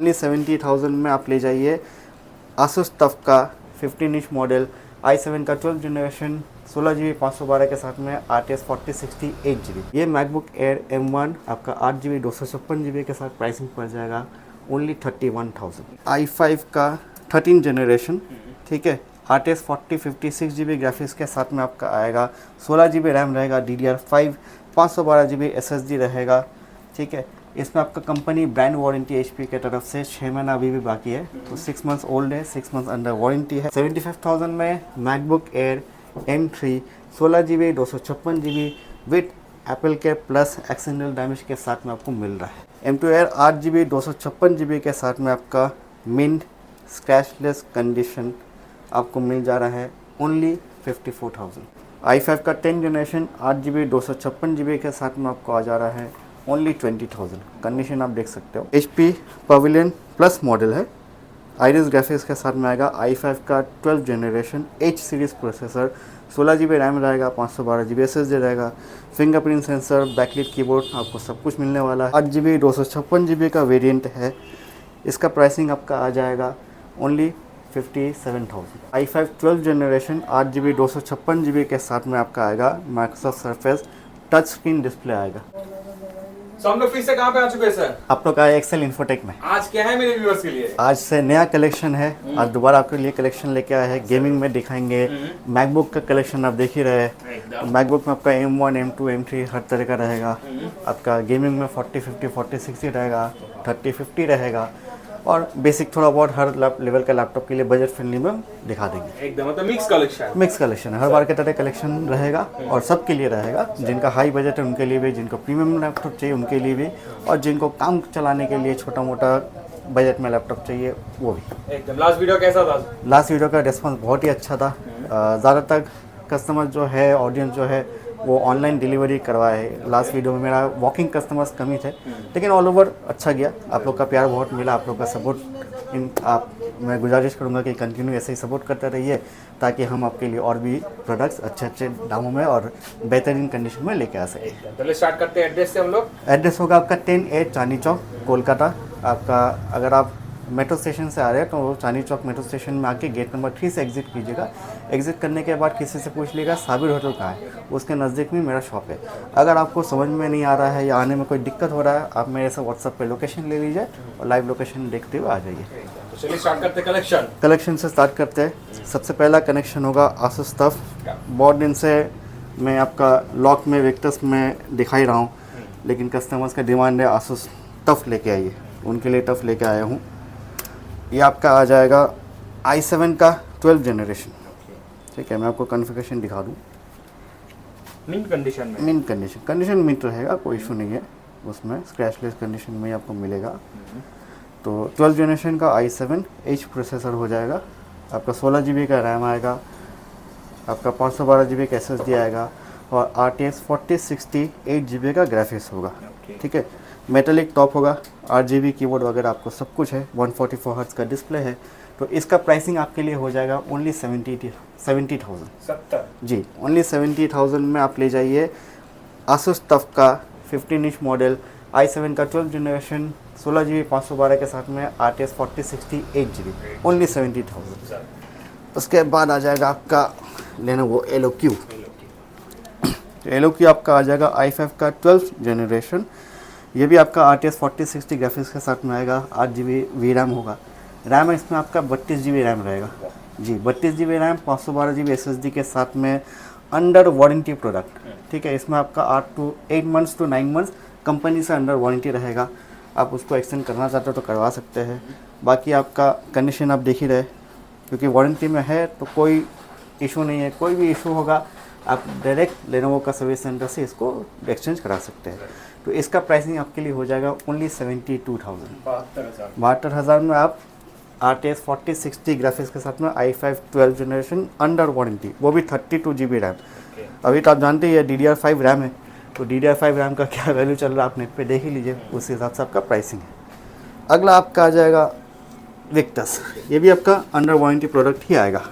Only 70,000 में आप ले जाइए आसूस टफ का 15 इंच मॉडल i7 का 12 जनरेशन 16 GB 512 के साथ में RTS 4060 8 GB। ये मैकबुक एयर M1 आपका 8 GB 256 GB के साथ प्राइसिंग पड़ जाएगा ओनली 31,000। i5 का 13 जनरेशन, ठीक है, RTS 4056 GB ग्राफिक्स के साथ में आपका आएगा। 16 GB रैम रहेगा, DDR5 512 GB SSD रहेगा, ठीक है। इसमें आपका कंपनी ब्रांड वारंटी HP के तरफ से 6 महीना अभी भी बाकी है, तो 6 मंथ्स ओल्ड है, 6 मंथ्स अंडर वारंटी है। 75,000 में MacBook air M3 16 GB 256 GB with Apple के प्लस एक्सटर्नल डैमेज के साथ में आपको मिल रहा है। M2 एयर 8 GB 256 GB के साथ में आपका मिंट स्क्रैचलेस कंडीशन आपको मिल जा रहा है ओनली 54,000। i5 का 10 जनरेशन 8 GB 256 GB के साथ में आपको आ जा रहा है ओनली 20,000। कंडीशन आप देख सकते हो। HP पवेलियन प्लस मॉडल है, आइरिस ग्राफिक्स के साथ में आएगा। i5 का 12 generation H series processor, 16 GB RAM रहेगा, 512 GB SSD रहेगा, फिंगरप्रिंट सेंसर, बैकलिट कीबोर्ड, आपको सब कुछ मिलने वाला है। 8 GB 256 GB का वेरिएंट है। इसका प्राइसिंग आपका आ जाएगा only 57,000। i5 12 generation 8 GB 256 GB के साथ में आपका आएगा। Microsoft surface touch screen display आएगा। हम लोग फिर से कहाँ पे आ चुके हैं सर? आप लोग आए एक्सेल इन्फोटेक में। आज क्या है मेरे व्यूअर्स के लिए? आज से नया कलेक्शन है, आज दोबारा आपके लिए कलेक्शन लेके आया है। गेमिंग में दिखाएंगे। मैकबुक का कलेक्शन आप देख ही रहे हैं। मैकबुक में आपका M1 M2 M3 हर तरह का रहेगा। आपका गेमिंग में 4050 4060 रहेगा, 3050 रहेगा, और बेसिक थोड़ा बहुत हर लेवल का लैपटॉप के लिए बजट फ्रेंडली में दिखा देंगे। एकदम मतलब मिक्स कलेक्शन। मिक्स कलेक्शन है, हर बार के तरह कलेक्शन रहेगा और सबके लिए रहेगा। जिनका हाई बजट है उनके लिए भी, जिनको प्रीमियम लैपटॉप चाहिए उनके लिए भी, और जिनको काम चलाने के लिए छोटा मोटा बजट में लैपटॉप चाहिए वो भी। एकदम। लास्ट वीडियो कैसा था? लास्ट वीडियो का रिस्पॉन्स बहुत ही अच्छा था। ज़्यादातर कस्टमर जो है, ऑडियंस जो है, वो ऑनलाइन डिलीवरी करवाए। लास्ट वीडियो में मेरा वॉकिंग कस्टमर्स कम ही थे, लेकिन ऑल ओवर अच्छा गया। आप लोग का प्यार बहुत मिला, आप लोग का सपोर्ट मैं गुजारिश करूंगा कि कंटिन्यू ऐसे ही सपोर्ट करते रहिए, ताकि हम आपके लिए और भी प्रोडक्ट्स अच्छे अच्छे दामों में और बेहतरीन कंडीशन में लेके आ सकें। चलिए स्टार्ट करते हैं एड्रेस से हम लोग। एड्रेस होगा आपका 10A चांदनी चौक, कोलकाता। आपका अगर आप मेट्रो स्टेशन से आ रहे हैं तो चांदनी चौक मेट्रो स्टेशन में आके गेट नंबर 3 से एग्जिट कीजिएगा। एग्जिट करने के बाद किसी से पूछ लीजिएगा साबिर होटल कहाँ है, उसके नज़दीक में मेरा शॉप है। अगर आपको समझ में नहीं आ रहा है या आने में कोई दिक्कत हो रहा है, आप मेरे से व्हाट्सएप पे लोकेशन ले लीजिए और लाइव लोकेशन देखते हुए आ जाइए। तो चलिए स्टार्ट करते हैं कलेक्शन। कलेक्शन से स्टार्ट करते हैं। सबसे पहला कनेक्शन होगा आसूस टफ। बहुत दिन से मैं आपका लॉक में विक्टस में दिखाई रहा हूँ, लेकिन कस्टमर्स का डिमांड है आसूस टफ लेके आइए, उनके लिए टफ लेके आया हूँ। ये आपका आ जाएगा i7 का 12 जनरेशन, ठीक है। मैं आपको कॉन्फ़िगरेशन दिखा दूँ। मिंट कंडीशन में। मिंट कंडीशन मिंट रहेगा, कोई इशू नहीं है उसमें, स्क्रैचलेस कंडीशन में आपको मिलेगा। तो 12 जनरेशन का i7 H प्रोसेसर हो जाएगा। आपका 16 GB का रैम आएगा, आपका 512 GB का SSD आएगा, और RTS 4060 8 GB का ग्राफिक्स होगा, ठीक है। मेटालिक टॉप होगा, 8 GB कीबोर्ड वगैरह आपको सब कुछ है। 144 हर्ट्ज का डिस्प्ले है। तो इसका प्राइसिंग आपके लिए हो जाएगा ओनली 70,000 जी। ओनली 70,000 में आप ले जाइए आसूस टफ का 15 इंच मॉडल i7 का 12 जनरेशन 16 GB 512 के साथ में RTS 4060 8 GB, ओनली 70,000। उसके बाद आ जाएगा आपका लेनोवो एलोक्यू। एलोक्यू आपका आ जाएगा i5 का 12 जनरेशन। ये भी आपका RTS 4060 ग्राफिक्स के साथ में आएगा। 8 GB VRAM होगा। रैम इसमें आपका 32 GB रैम रहेगा जी। 32 GB रैम, 512 GB SSD के साथ में अंडर वारंटी प्रोडक्ट, ठीक है। इसमें आपका 8 मंथ्स टू 9 मंथ्स कंपनी से अंडर वारंटी रहेगा। आप उसको एक्सटेंड करना चाहते हो तो करवा सकते हैं। बाकी आपका कंडीशन आप देख ही रहे, क्योंकि वारंटी में है तो कोई इशू नहीं है। कोई भी इशू होगा आप डायरेक्ट लेनोवो का सर्विस सेंटर से इसको एक्सचेंज करा सकते हैं। तो इसका प्राइसिंग आपके लिए हो जाएगा ओनली 72,000। 72,000 में आप RTS 4060 ग्राफिक्स के साथ में i5 12 जनरेशन अंडर वारंटी, वो भी 32 GB रैम। अभी तो आप जानते ही है DDR5 रैम है, तो DDR5 रैम का क्या वैल्यू चल रहा है आप नेट पे देख ही लीजिए, उस हिसाब से आपका प्राइसिंग है। अगला आपका आ जाएगा विक्टस। ये भी आपका अंडर वारंटी प्रोडक्ट ही आएगा।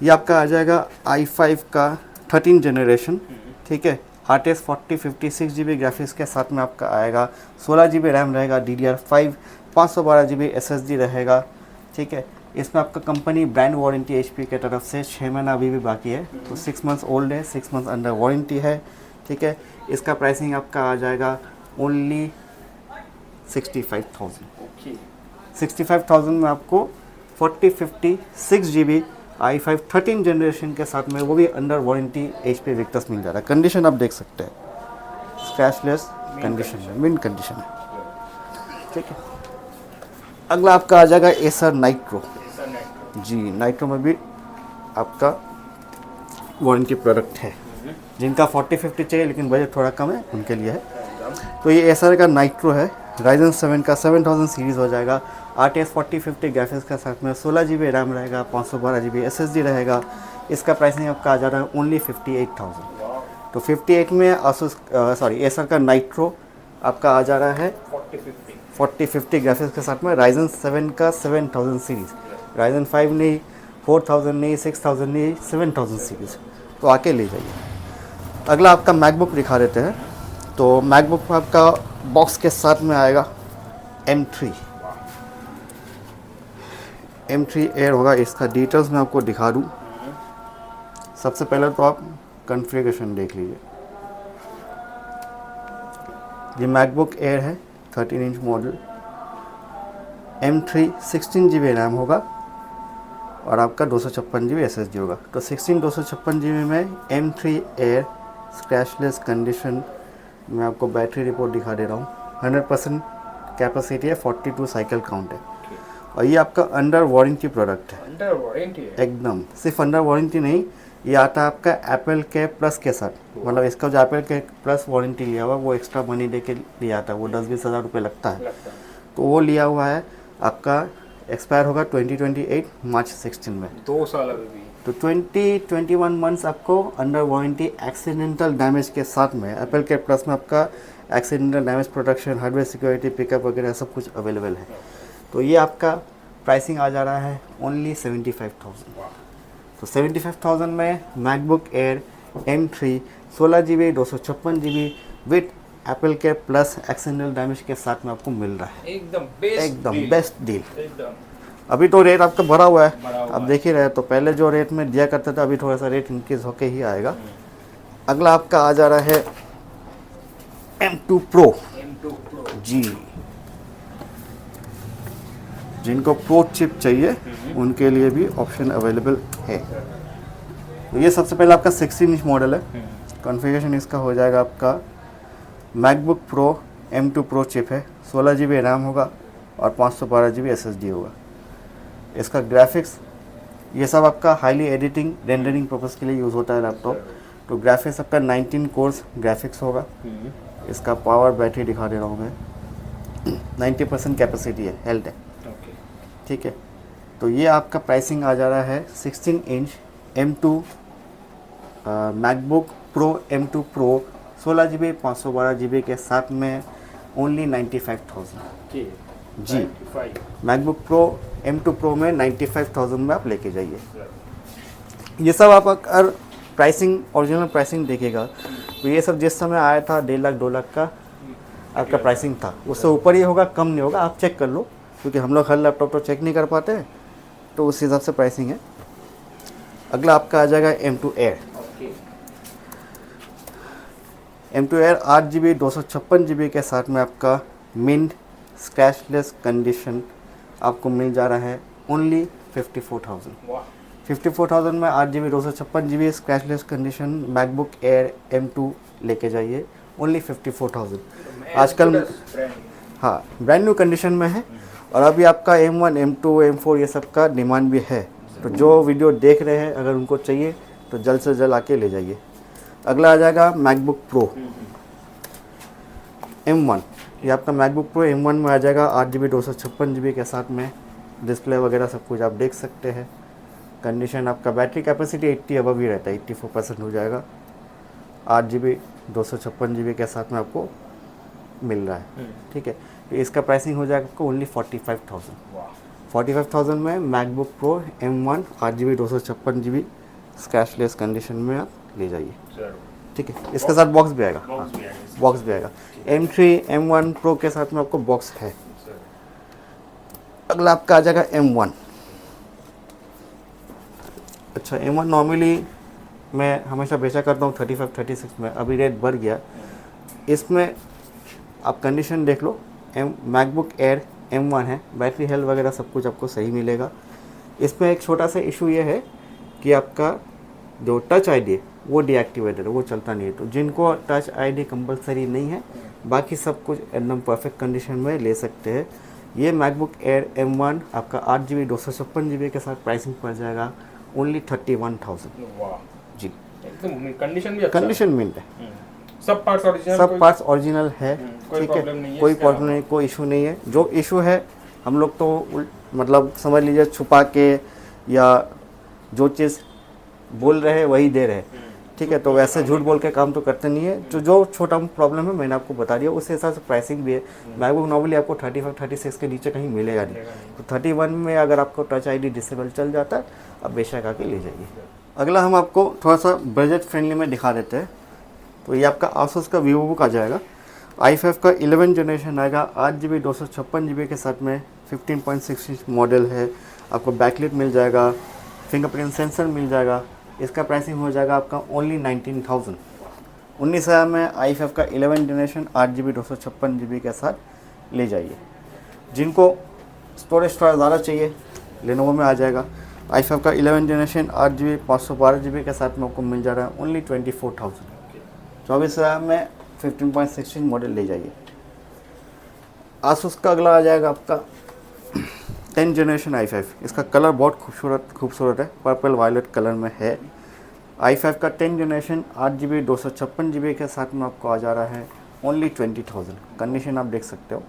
ये आपका आ जाएगा i5 का 13 जनरेशन, ठीक है। RTS 4056 GB ग्राफिक्स के साथ में आपका आएगा। 16 GB रैम रहेगा, DDR5 512 GB SSD रहेगा, ठीक है। इसमें आपका कंपनी ब्रांड वारंटी HP के तरफ से 6 महीना अभी भी बाकी है, तो 6 मंथ्स ओल्ड है, 6 मंथ्स अंडर वारंटी है, ठीक है। इसका प्राइसिंग आपका आ जाएगा ओनली 65,000। ओके 65,000 में आपको 4056 GB i5 13 जनरेशन के साथ में, वो भी अंडर वारंटी HP विक्टस मिल जा रहा है। कंडीशन आप देख सकते हैं, स्क्रैचलेस कंडीशन में, मिंट कंडीशन है, ठीक है। अगला आपका आ जाएगा एसर नाइट्रो। जी, नाइट्रो में भी आपका वारंटी प्रोडक्ट है। जिनका 4050 चाहिए लेकिन बजट थोड़ा कम है, उनके लिए है। तो ये एसर का नाइट्रो है, राइजन 7 का 7000 सीरीज़ हो जाएगा, RTS 4050 ग्राफिक्स के साथ में, 16 GB रैम रहेगा, 512 GB SSD रहेगा। इसका प्राइसिंग आपका आ जा रहा है ओनली 58,000। तो 58 में एसर का नाइट्रो आपका आ जा रहा है 4050 ग्राफिक्स के साथ में, राइजन 7 का 7000 सीरीज़, राइजन 5 नहीं, 4000 नहीं, 6000 नहीं, 7000 सीरीज़। तो आके ले जाइए। अगला आपका मैकबुक दिखा देते हैं। तो मैकबुक आपका बॉक्स के साथ में आएगा M3 एयर होगा। इसका डिटेल्स मैं आपको दिखा दूँ। सबसे पहले तो आप कॉन्फ़िगरेशन देख लीजिए। ये मैकबुक एयर है, 13 inch model, M3 16 GB RAM होगा और आपका 256 GB SSD होगा। तो 256 GB में M3 एयर स्क्रैचलेस कंडीशन में आपको बैटरी रिपोर्ट दिखा दे रहा हूँ। 100% कैपेसिटी है, 42 साइकिल काउंट है और ये आपका अंडर वारंटी प्रोडक्ट है। अंडर वारंटी है एकदम, सिर्फ अंडर वारंटी नहीं, ये आता है आपका एप्पल के प्लस के साथ। मतलब इसका जो एप्पल के प्लस वारंटी लिया हुआ वो एक्स्ट्रा मनी दे के लिया आता है, वो 10-20 हज़ार रुपये लगता है। तो वो लिया हुआ है आपका, एक्सपायर होगा 2028 मार्च 16 में। 2 साल अभी भी। तो 21 मंथ्स आपको अंडर वारंटी एक्सीडेंटल डैमेज के साथ में, एप्पल के प्लस में आपका accidental damage protection, hardware security, pickup वगैरह सब कुछ अवेलेबल है। तो ये आपका प्राइसिंग आ जा रहा है ओनली 75,000। तो 75,000 में MacBook air M3 16 GB 256 GB with Apple के प्लस एक्सीडेंटल डैमेज के साथ में आपको मिल रहा है। एकदम बेस्ट डील। अभी तो रेट आपका बढ़ा हुआ है, अब देख ही रहे, तो पहले जो रेट में दिया करता था अभी थोड़ा सा रेट इंक्रीज होके ही आएगा। अगला आपका आ जा रहा है M2 Pro। जी, जिनको प्रो चिप चाहिए उनके लिए भी ऑप्शन अवेलेबल है। तो ये सबसे पहले आपका 16 इंच मॉडल है। कॉन्फ़िगरेशन इसका हो जाएगा आपका MacBook pro M2 Pro chip है, 16 GB रैम होगा और 512 GB SSD होगा। इसका ग्राफिक्स ये सब आपका हाईली एडिटिंग रेंडरिंग पर्पज़ के लिए यूज़ होता है लैपटॉप। तो ग्राफिक्स आपका 19 कोर्स ग्राफिक्स होगा। इसका पावर बैटरी दिखा दे रहा हूँ मैं, 90% कैपेसिटी है, हेल्थ है, ठीक है। तो ये आपका प्राइसिंग आ जा रहा है 16 inch M2 MacBook pro M2 Pro 16 GB 512 GB के साथ में ओनली 95,000। जी, मैकबुक प्रो M2 Pro में 95,000 में आप लेके जाइए। ये सब आप अगर प्राइसिंग, ओरिजिनल प्राइसिंग देखेगा तो ये सब जिस समय आया था 1.5 लाख 2 लाख का आपका प्राइसिंग था, उससे ऊपर ही होगा, कम नहीं होगा। आप चेक कर लो, क्योंकि हम लोग हर लैपटॉप तो चेक नहीं कर पाते हैं, तो उस हिसाब से प्राइसिंग है। अगला आपका आ जाएगा M2 Air। M2 Air 8 GB 256 GB के साथ में आपका मिंट स्क्रैचलेस कंडीशन आपको मिल जा रहा है ओनली 54,000। 54,000 में 8 GB 256 GB scratchless condition MacBook air M2 लेके जाइए, ओनली 54,000। आजकल हाँ ब्रांड न्यू कंडीशन में है और अभी आपका M1 M2 M4 ये सब का डिमांड भी है। तो जो वीडियो देख रहे हैं अगर उनको चाहिए तो जल्द से जल्द आके ले जाइए। अगला आ जाएगा मैकबुक प्रो M1। ये आपका मैकबुक प्रो M1 में आ जाएगा 8 GB 256 GB के साथ में, डिस्प्ले वगैरह सब कुछ आप देख सकते हैं। कंडीशन आपका बैटरी कैपेसिटी 80 अबव ही रहता है, 84% हो जाएगा। 8 GB 256 GB के साथ में आपको मिल रहा है, ठीक है। तो इसका प्राइसिंग हो जाएगा आपको ओनली 45,000। 45,000 में MacBook pro M1 8 GB 256 GB scratchless condition में आप ले जाइए, ठीक है। इसके साथ बॉक्स भी आएगा, बॉक्स भी आएगा। M3 M1 Pro के साथ में आपको बॉक्स है। अगला आपका आ जाएगा M1। अच्छा, M1 नॉर्मली मैं हमेशा बेचा करता हूँ 35 36 में, अभी रेट बढ़ गया। इसमें आप कंडीशन देख लो, मैकबुक एयर M1 है, बैटरी हेल्थ वगैरह सब कुछ आपको सही मिलेगा। इसमें एक छोटा सा इशू ये है कि आपका जो टच आईडी है वो डीएक्टिवेटेड है, वो चलता नहीं है। तो जिनको टच आईडी कंपलसरी नहीं है, बाकी सब कुछ एकदम परफेक्ट कंडीशन में ले सकते हैं। ये मैकबुक एयर M1 आपका 8GB 256GB के साथ प्राइसिंग पड़ जाएगा ओनली 31,000। वाह जी, एकदम कंडीशन भी अच्छा कंडीशन मिनट है, सब पार्ट्स ओरिजिनल, सब पार्ट्स ओरिजिनल है। कोई ठीक प्रॉब्लम है, नहीं है, कोई इसके प्रॉब्लम नहीं, कोई इशू नहीं है। जो इशू है हम लोग तो मतलब समझ लीजिए छुपा के या जो चीज़ बोल रहे हैं वही दे रहे हैं। ठीक है, तो वैसे झूठ बोल के काम तो करते नहीं है। जो छोटा प्रॉब्लम है मैंने आपको बता दिया, उस हिसाब से प्राइसिंग भी है। मैकबुक नॉर्मली आपको 35 36 के नीचे कहीं मिलेगा नहीं। तो 31 में अगर आपको टच आईडी डिसेबल चल जाता है, आप बेशक आके ले जाइए। अगला हम आपको थोड़ा सा बजट फ्रेंडली में दिखा देते हैं। तो ये आपका आसूस का वीवो बुक आ जाएगा, i5 का 11 जनरेशन आएगा, 8GB 256GB के साथ में 15.6 इंच मॉडल है। आपको बैकलिट मिल जाएगा, फिंगरप्रिंट सेंसर मिल जाएगा। इसका प्राइसिंग हो जाएगा आपका ओनली 19,000। 19,000 में i5 का 11 जनरेशन 8GB 256GB के साथ ले जाइए। जिनको स्टोरेज थोड़ा ज़्यादा चाहिए, लेनोवो में आ जाएगा। i5 का 11 जनरेशन 8GB 512GB के साथ में आपको मिल जा रहा है ओनली 24,000। 24,000 में 15.16 मॉडल ले जाइए। आसूस का अगला आ जाएगा आपका 10 जनरेशन i5। इसका कलर बहुत खूबसूरत है, पर्पल वायलेट कलर में है। i5 का 10 जनरेशन 8GB 256GB के साथ में आपको आ जा रहा है ओनली 20,000। कंडीशन आप देख सकते हो,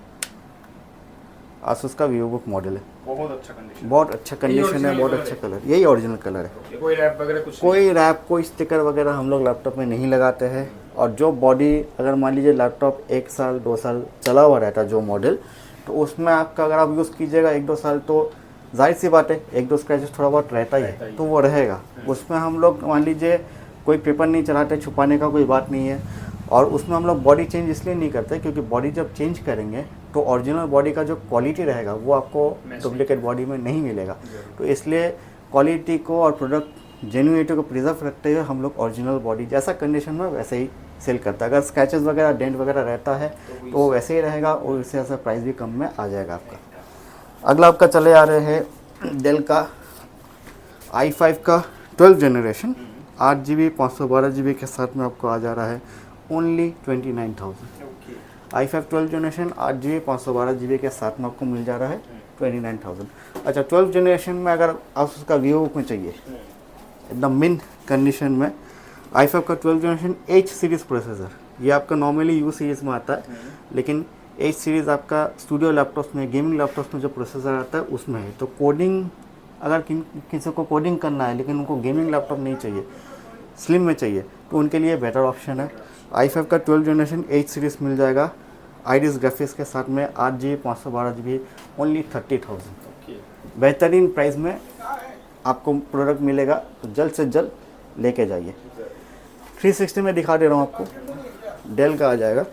आसूस का वीवो बुक मॉडल है, बहुत अच्छा कंडीशन, बहुत अच्छा कंडीशन है, बहुत अच्छा कलर, यही ओरिजिनल कलर है। कोई रैप वगैरह कुछ कोई रैप, कोई स्टिकर वगैरह हम लोग लैपटॉप में नहीं लगाते हैं। और जो बॉडी, अगर मान लीजिए लैपटॉप 1 साल 2 साल चला हुआ रहता है जो मॉडल, तो उसमें आपका अगर आप यूज़ कीजिएगा 1-2 साल, तो जाहिर सी बात है 1-2 स्क्रैचेस थोड़ा बहुत रहता ही है, तो वो रहेगा। उसमें हम लोग मान लीजिए कोई पेपर नहीं चलाते, छुपाने का कोई बात नहीं है। और उसमें हम लोग बॉडी चेंज इसलिए नहीं करते क्योंकि बॉडी जब चेंज करेंगे तो ओरिजिनल बॉडी का जो क्वालिटी रहेगा वो आपको डुप्लीकेट बॉडी में नहीं मिलेगा। तो इसलिए क्वालिटी को और प्रोडक्ट जेन्युइनिटी को प्रिजर्व रखते हुए हम लोग ओरिजिनल बॉडी जैसा कंडीशन में वैसे ही सेल करता है। अगर स्क्रैचेस वगैरह, डेंट वगैरह रहता है तो वो वैसे ही रहेगा और इससे ऐसा प्राइस भी कम में आ जाएगा आपका। अगला आपका चले आ रहे हैं डेल का i5 का 12 जनरेशन 8GB 512GB के साथ में आपको आ जा रहा है only 29,000। i5 12 generation 8GB 512GB के साथ में आपको मिल जा रहा है 29,000। अच्छा, 12 जनरेशन में अगर आप उसका वीवो बुक में चाहिए एकदम मिन कंडीशन में, i5 का 12 जनरेशन H सीरीज़ प्रोसेसर, ये आपका नॉर्मली U सीरीज़ में आता है, लेकिन H सीरीज़ आपका स्टूडियो लैपटॉप्स में, गेमिंग लैपटॉप्स में जो प्रोसेसर आता है उसमें है। तो कोडिंग, अगर किसी को कोडिंग करना है लेकिन उनको गेमिंग लैपटॉप नहीं चाहिए, स्लिम में चाहिए, तो उनके लिए बेटर ऑप्शन है। i5 का 12 जनरेशन H सीरीज़ मिल जाएगा आईरिस ग्राफिक्स के साथ में 8GB 512GB ओनली 30,000। बेहतरीन प्राइस में आपको प्रोडक्ट मिलेगा, तो जल्द से जल्द लेके जाइए। 360 में दिखा दे रहा हूँ आपको, डेल का आ जाएगा।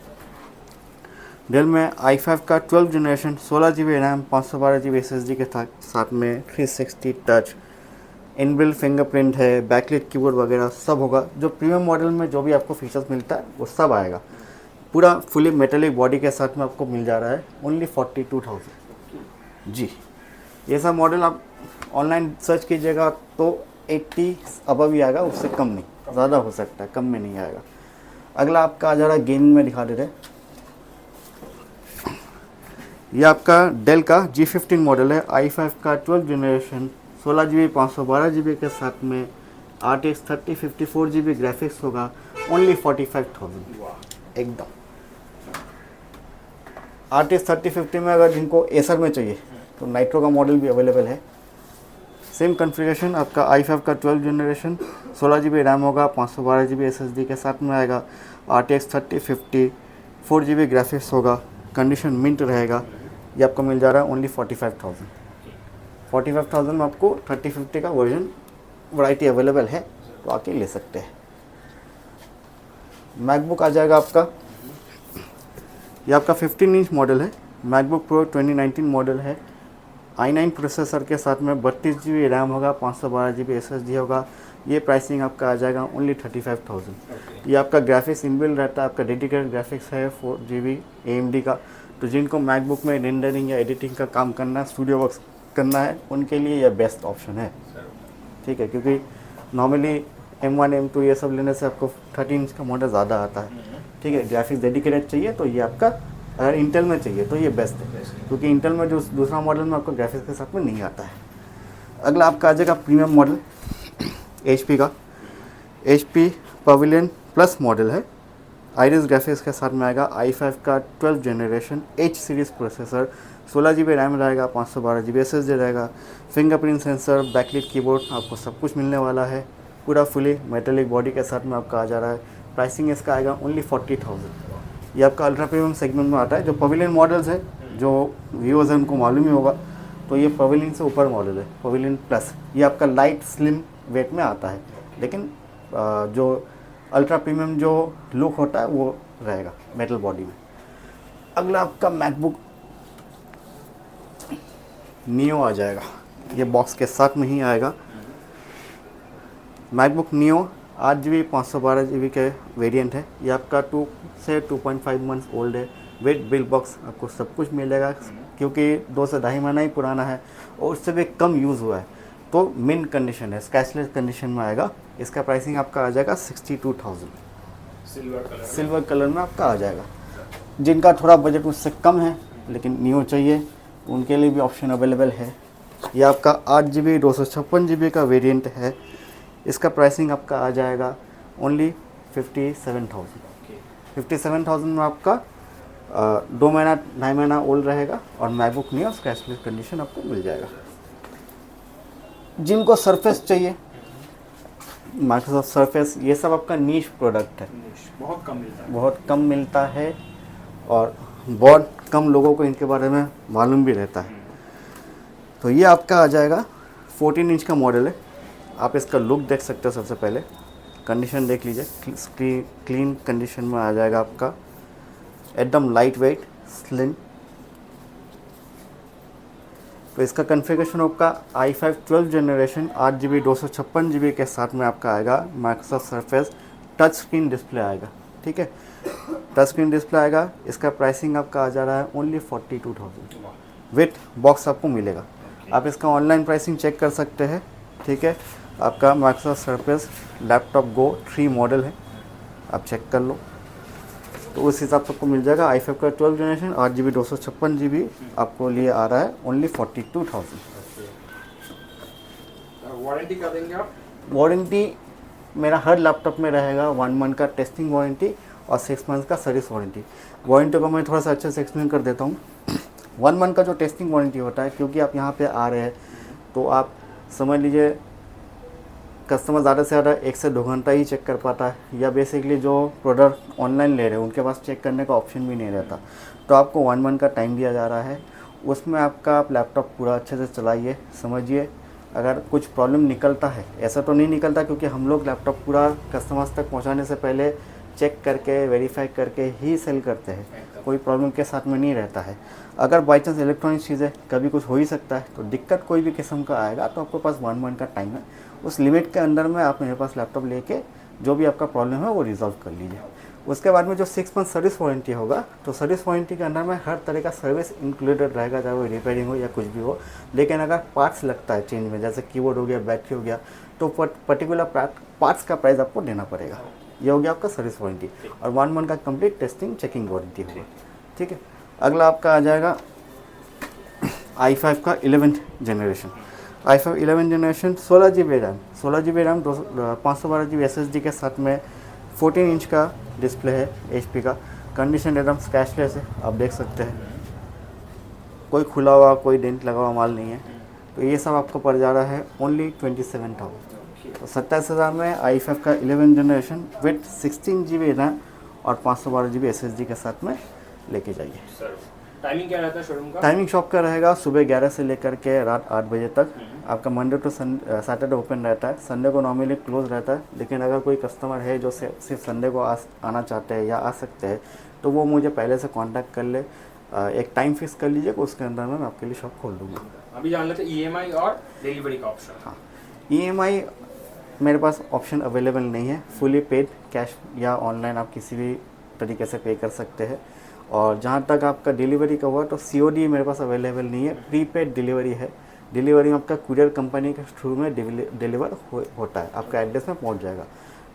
डेल में i5 का 12 generation 16GB RAM 512GB SSD के साथ में 360 टच, इनबिल्ट फिंगरप्रिंट है, बैकलिट कीबोर्ड वगैरह सब होगा। जो प्रीमियम मॉडल में जो भी आपको फीचर्स मिलता है वो सब आएगा। पूरा फुली मेटेलिक बॉडी के साथ में आपको मिल जा रहा है ओनली 42,000। जी, ये सब मॉडल आप ऑनलाइन सर्च कीजिएगा तो 80 अबव ही आएगा, उससे कम नहीं, ज़्यादा हो सकता है, कम में नहीं आएगा। अगला आपका आ जा रहा है गेमिंग में दिखा दे रहे, ये आपका डेल का G15 मॉडल है, i5 का 12 जनरेशन 16GB 512GB के साथ में RTX 3054GB ग्राफिक्स होगा ओनली 45,000 एकदम। RTX 3050 में अगर जिनको एसर में चाहिए तो नाइट्रो का मॉडल भी अवेलेबल है। सेम कॉन्फ़िगरेशन, आपका i5 का 12 जनरेशन 16GB रैम होगा, 512GB SSD के साथ में आएगा, RTX 3050 4GB ग्राफिक्स होगा, कंडीशन मिंट रहेगा। ये आपको मिल जा रहा है ओनली 45,000। 45,000 में आपको 3050 का वर्जन वैरायटी अवेलेबल है, तो आके ले सकते हैं। मैकबुक आ जाएगा आपका, ये आपका 15 इंच मॉडल है, मैकबुक प्रो 2019 मॉडल है, i9 प्रोसेसर के साथ में 32 GB रैम होगा, 512 GB SSD होगा। ये प्राइसिंग आपका आ जाएगा ओनली 35,000। ये आपका ग्राफिक्स इनबिल्ट रहता है, आपका डेडिकेटेड ग्राफिक्स है 4 GB AMD का। तो जिनको मैकबुक में रेंडरिंग या एडिटिंग का काम करना है, स्टूडियो वर्क करना है, उनके लिए यह बेस्ट ऑप्शन है। ठीक है, क्योंकि नॉर्मली M1 M2 ये सब लेने से आपको 13 इंच का मॉडल ज़्यादा आता है। ठीक है, ग्राफिक्स डेडिकेटेड चाहिए तो ये आपका, अगर इंटेल में चाहिए तो ये बेस्ट है, क्योंकि इंटेल में जो दूसरा मॉडल में आपको ग्राफिक्स के साथ में नहीं आता है। अगला आपका आ जाएगा प्रीमियम मॉडल HP का। HP पवेलियन प्लस मॉडल है, आइरिस ग्राफिक्स के साथ में आएगा। i5 का 12th generation H series processor, 16 GB RAM रहेगा, 512 GB SSD रहेगा। फिंगरप्रिंट सेंसर, बैकलिट कीबोर्ड, आपको सब कुछ मिलने वाला है। पूरा फुली मेटेलिक बॉडी के साथ में आपका आ जा रहा है। प्राइसिंग इसका आएगा ओनली 40,000। ये आपका अल्ट्रा प्रीमियम सेगमेंट में आता है। जो पवेलियन मॉडल्स है, जो व्यूअर्स हैं उनको मालूम ही होगा, तो ये पवेलियन से ऊपर मॉडल है, पवेलियन प्लस। ये आपका लाइट स्लिम वेट में आता है, लेकिन जो अल्ट्रा प्रीमियम जो लुक होता है वो रहेगा मेटल बॉडी में। अगला आपका मैकबुक नियो आ जाएगा, ये बॉक्स के साथ में ही आएगा। मैकबुक नियो 8 GB 512 GB के वेरिएंट है। ये आपका 2 से 2.5 मंथ्स ओल्ड है। वेट बिल बॉक्स आपको सब कुछ मिलेगा, क्योंकि 2 से 2.5 महीना ही पुराना है और उससे भी कम यूज़ हुआ है, तो मिन कंडीशन है, स्क्रैचलेस कंडीशन में आएगा। इसका प्राइसिंग आपका आ जाएगा 62,000। सिल्वर कलर में आपका आ जाएगा। जिनका थोड़ा बजट उससे कम है लेकिन नियो चाहिए, उनके लिए भी ऑप्शन अवेलेबल है। ये आपका 8 GB 256 GB का वेरिएंट है। इसका प्राइसिंग आपका आ जाएगा ओनली 57,000। 57,000 में आपका 2 महीना 2.5 महीना ओल्ड रहेगा और मैकबुक नियो स्क्रैचलेस कंडीशन आपको मिल जाएगा। जिनको सरफेस चाहिए, माइक्रोसॉफ्ट सरफेस, ये सब आपका नीश प्रोडक्ट है, बहुत कम मिलता है और बहुत कम लोगों को इनके बारे में मालूम भी रहता है। तो ये आपका आ जाएगा 14 इंच का मॉडल है। आप इसका लुक देख सकते हो। सबसे पहले कंडीशन देख लीजिए, क्लीन कंडीशन में आ जाएगा आपका, एकदम लाइट वेट स्लिम। तो इसका कॉन्फ़िगरेशन आपका i5 12th generation 8 GB 256 GB के साथ में आपका आएगा। Microsoft surface touch screen display आएगा। ठीक है, टच स्क्रीन डिस्प्ले आएगा। इसका प्राइसिंग आपका आ जा रहा है ओनली 42,000। विथ बॉक्स आपको मिलेगा। आप इसका ऑनलाइन प्राइसिंग चेक कर सकते हैं। ठीक है, आपका माइक्रोसॉफ्ट सरफेस लैपटॉप गो 3 मॉडल है, आप चेक कर लो, तो उस हिसाब से आपको मिल जाएगा। i5 का 12th जनरेशन 8 GB 256 GB आपको लिए आ रहा है ओनली 42,000। वारंटी क्या देंगे आप? वारंटी मेरा हर लैपटॉप में रहेगा 1 मंथ का टेस्टिंग वारंटी और 6 मंथ का सर्विस वारंटी। वारंटी को मैं थोड़ा सा अच्छे से एक्सप्लेन कर देता हूँ। 1 मंथ का जो टेस्टिंग वारंटी होता है, क्योंकि आप यहाँ पे आ रहे हैं तो आप समझ लीजिए कस्टमर ज़्यादा से ज़्यादा 1 से 2 घंटा ही चेक कर पाता है, या बेसिकली जो प्रोडक्ट ऑनलाइन ले रहे हैं उनके पास चेक करने का ऑप्शन भी नहीं रहता। तो आपको 1 मंथ का टाइम दिया जा रहा है। उसमें आपका आप लैपटॉप पूरा अच्छे से चलाइए, समझिए। अगर कुछ प्रॉब्लम निकलता है, ऐसा तो नहीं निकलता, क्योंकि हम लोग लैपटॉप पूरा कस्टमर्स तक पहुँचाने से पहले चेक करके वेरीफाई करके ही सेल करते हैं, कोई प्रॉब्लम के साथ में नहीं रहता है। अगर बाई चांस इलेक्ट्रॉनिक चीज़ें कभी कुछ हो ही सकता है, तो दिक्कत कोई भी किस्म का आएगा तो आपके पास 1 मंथ का टाइम है। उस लिमिट के अंदर में आप मेरे पास लैपटॉप लेके जो भी आपका प्रॉब्लम है वो रिजॉल्व कर लीजिए। उसके बाद में जो 6 मंथ सर्विस वारंटी होगा, तो सर्विस वारंटी के अंदर में हर तरह का सर्विस इंक्लूडेड रहेगा, चाहे वो रिपेयरिंग हो या कुछ भी हो। लेकिन अगर पार्ट्स लगता है चेंज में, जैसे कीबोर्ड हो गया, बैटरी हो गया, तो पर्टिकुलर पार्ट्स का प्राइस आपको देना पड़ेगा। ये हो गया आपका सर्विस वारंटी, और 1 मंथ का कंप्लीट टेस्टिंग चेकिंग वारंटी होगा। ठीक है, अगला आपका आ जाएगा i5 का 11th generation. i5 11th generation 16 GB RAM, 512 GB SSD के साथ में 14 इंच का डिस्प्ले है HP का। कंडीशन एकदम स्क्रैचलेस है, आप देख सकते हैं, कोई खुला हुआ कोई डेंट लगा हुआ माल नहीं है। तो ये सब आपको पड़ जा रहा है ओनली 27,000। तो 27,000 में i5 का 11th generation with 16 GB RAM और 512 GB SSD के साथ में लेके जाइए। टाइमिंग क्या रहता है शोरूम का? टाइमिंग शॉप का रहेगा सुबह 11 से लेकर के रात 8 बजे तक। आपका मंडे टू सैटरडे ओपन रहता है, संडे को नॉर्मली क्लोज रहता है। लेकिन अगर कोई कस्टमर है जो सिर्फ संडे को आना चाहते हैं या आ सकते हैं, तो वो मुझे पहले से कांटेक्ट कर ले। एक टाइम फिक्स कर लीजिएगा, उसके अंदर मैं आपके लिए शॉप खोल दूँगा। अभी जान लेते ईएमआई और डिलीवरी का ऑप्शन। हाँ, ईएमआई मेरे पास ऑप्शन अवेलेबल नहीं है, फुली पेड कैश या ऑनलाइन आप किसी भी तरीके से पे कर सकते हैं। और जहाँ तक आपका डिलीवरी का हुआ तो सीओडी मेरे पास अवेलेबल नहीं है, प्रीपेड डिलीवरी है। डिलीवरी में आपका कुरियर कंपनी के थ्रू में डिलीवर होता है, आपका एड्रेस में पहुँच जाएगा।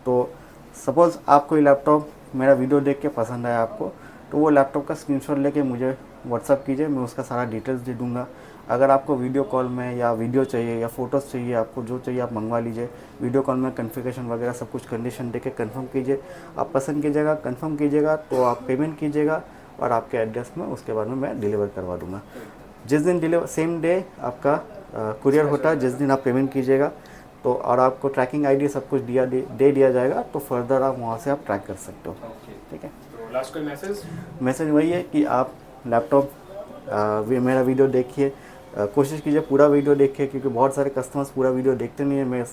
तो सपोज़ आपको ये लैपटॉप मेरा वीडियो देख के पसंद आया आपको, तो वो लैपटॉप का स्क्रीनशॉट लेके मुझे व्हाट्सअप कीजिए, मैं उसका सारा डिटेल्स दे दूँगा। अगर आपको वीडियो कॉल में या वीडियो चाहिए या फ़ोटोज़ चाहिए, आपको जो चाहिए आप मंगवा लीजिए। वीडियो कॉल में कॉन्फ़िगरेशन वगैरह सब कुछ कंडीशन देके कंफर्म कीजिए। आप पसंद कीजिएगा, कंफर्म कीजिएगा तो आप पेमेंट कीजिएगा और आपके एड्रेस में उसके बाद में मैं डिलीवर करवा दूँगा। जिस दिन डिलीवर सेम डे आपका कुरियर होता है, जिस दिन आप पेमेंट कीजिएगा तो और आपको ट्रैकिंग आईडी सब कुछ दे दिया जाएगा, तो फर्दर आप वहाँ से आप ट्रैक कर सकते हो। ठीक है, तो लास्ट कोई मैसेज वही है कि आप लैपटॉप मेरा वीडियो देखिए, कोशिश कीजिए पूरा वीडियो देखिए, क्योंकि बहुत सारे कस्टमर्स पूरा वीडियो देखते नहीं है। मैं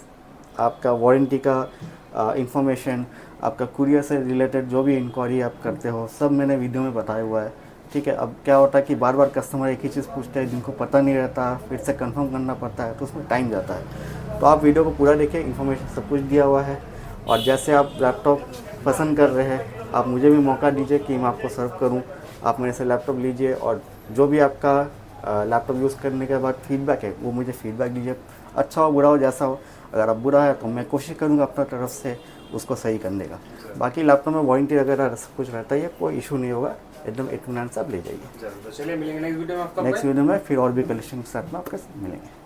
आपका वारंटी का इंफॉर्मेशन, आपका कुरियर से रिलेटेड जो भी इंक्वायरी आप करते हो, सब मैंने वीडियो में बताया हुआ है। ठीक है, अब क्या होता है कि बार बार कस्टमर एक ही चीज़ पूछते हैं, जिनको पता नहीं रहता, फिर से कंफर्म करना पड़ता है, तो उसमें टाइम जाता है। तो आप वीडियो को पूरा देखिए, इन्फॉर्मेशन सब कुछ दिया हुआ है। और जैसे आप लैपटॉप पसंद कर रहे हैं, आप मुझे भी मौका दीजिए कि मैं आपको सर्व करूं। आप मेरे से लैपटॉप लीजिए और जो भी आपका लैपटॉप यूज़ करने के बाद फीडबैक है वो मुझे फीडबैक दीजिए, अच्छा हो बुरा हो जैसा हो। अगर आप बुरा है तो मैं कोशिश करूँगा अपना तरफ से उसको सही करने का। बाकी लैपटॉप में वारंटी वगैरह सब कुछ रहता ही है, कोई इशू नहीं होगा, एकदम इत्मीनान से आप ले जाइए। तो चलिए मिलेंगे नेक्स्ट वीडियो में आपका। नेक्स्ट वीडियो में फिर और भी कलेक्शन के साथ में आपके मिलेंगे।